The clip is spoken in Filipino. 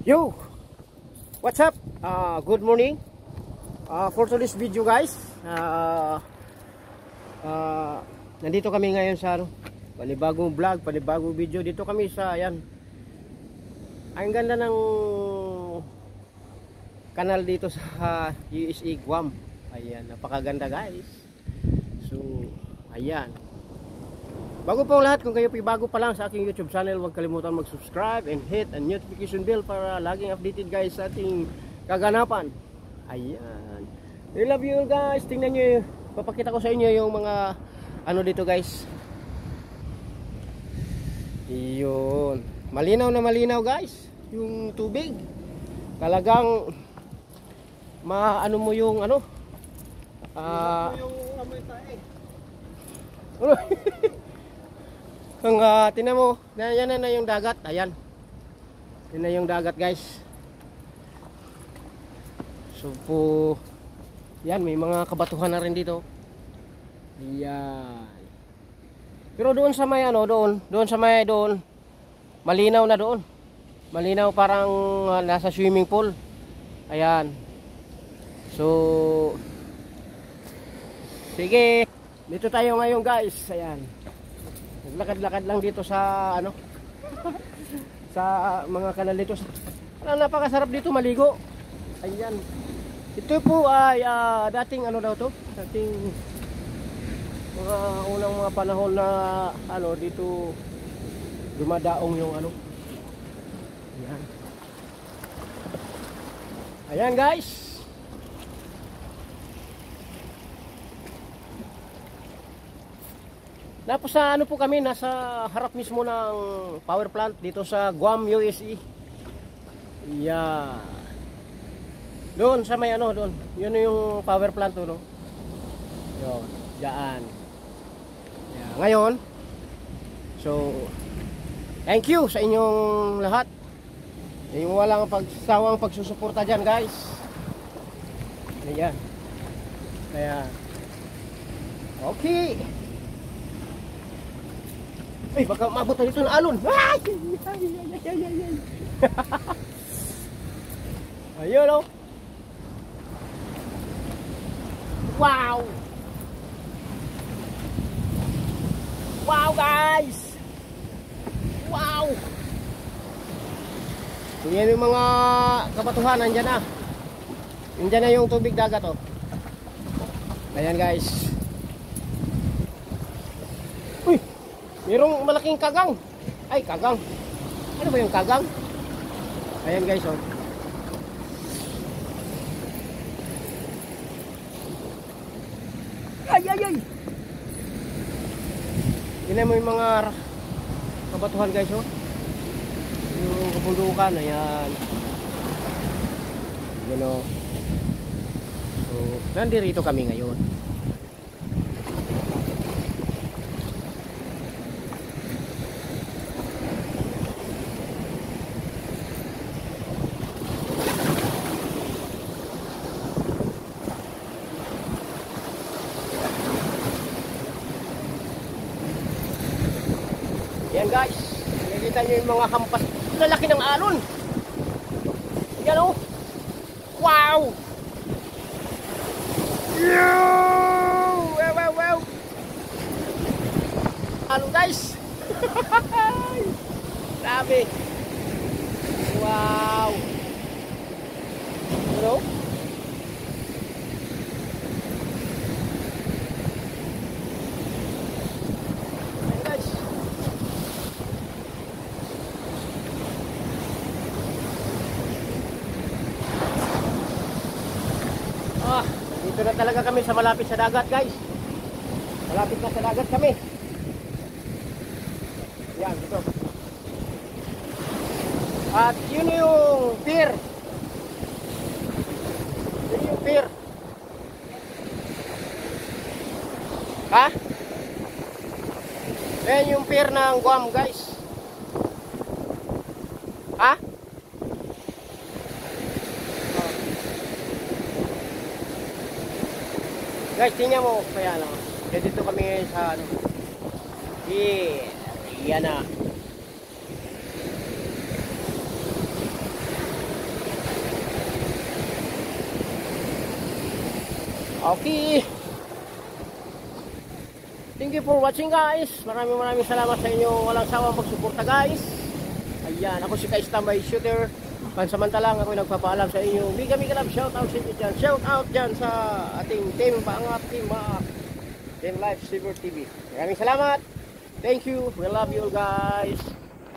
Yo, what's up? Good morning. For today's video, guys, nandito kami ngayon sa panibagong vlog, panibagong video. Dito kami sa, ayan, ang ganda ng kanal dito sa USA Guam. Ayan, napakaganda, guys. So, ayan. Bago po lahat, kung kayo bago pa lang sa aking YouTube channel, huwag kalimutan mag-subscribe and hit ang notification bell para laging updated, guys, sa ating kaganapan. Ayan. I love you, guys. Tingnan nyo, papakita ko sa inyo yung mga ano dito, guys. Iyon. Malinaw na malinaw, guys. Yung tubig. Talagang maano mo yung ano. Yung amoy tae. Kung tinan mo, yan na yung dagat. Ayan. Yan na yung dagat, guys. So po, yan, may mga kabatuhan na rin dito. Yan. Pero doon sa may ano, doon sa may doon, malinaw na doon. Malinaw, parang nasa swimming pool. Ayan. So sige, dito tayo ngayon, guys. Ayan. Naglakad-lakad lang dito sa ano sa mga kanal dito. Napakasarap dito maligo. Ayan. Ito po ay dating ano daw to? Dating mga unang mga panahon na ano dito dumadaong yung ano. Ayan. Ayan, guys. Tapos sa ano po kami, nasa harap mismo ng power plant dito sa Guam, USA. Yeah. Doon sa may ano, doon. Yun yung power plant to, no? Yun, dyan. Yeah. Ngayon, so, thank you sa inyong lahat. Yung walang pagsawang pagsusuporta dyan, guys. Ayan. Kaya, okay. Ay, baka mabot na dito ng alon. Ay! Ayun, oh. Wow! Wow, guys! Wow! So, yan yung mga kabatuhan. Nandyan na. Nandyan na yung tubig dagat, oh. Ayan, guys. Uy! Mayroong malaking kagang. Ay, kagang. Ano ba yung kagang? Ayan, guys, oh. Ay, ay, ay. Tingnan mo yung mga kabatuhan, guys, oh. Yung kabundukan, ayan. Yan, oh. So, nandito kami ngayon. Yan, guys, nakikita nyo yung mga hampas. Lalaki ng alon. Yan, oh. Wow. Wow, wow, wow. Alon, guys. Grabe. Wow. You know? Dito na talaga kami sa malapit sa dagat, guys. Malapit na sa dagat kami. Yan, dito. At yun yung pier. Yun yung pier. Ha? Yan yung pier ng Guam, guys. Ha? Guys, tingnan mo, kaya lang. Dito kami sa ano. Yan na. Okay. Thank you for watching guys. Maraming salamat sa inyong walang sawang pagsuporta guys. Ayan, ako si Ka-Standby Shooter. Pansamantalang ako nagpapaalam sa inyo. Mega love, shout out sa inyo dyan. Shout out dyan sa ating team Paangat, Team Lifesaver TV. Maraming salamat. Thank you. We love you all guys.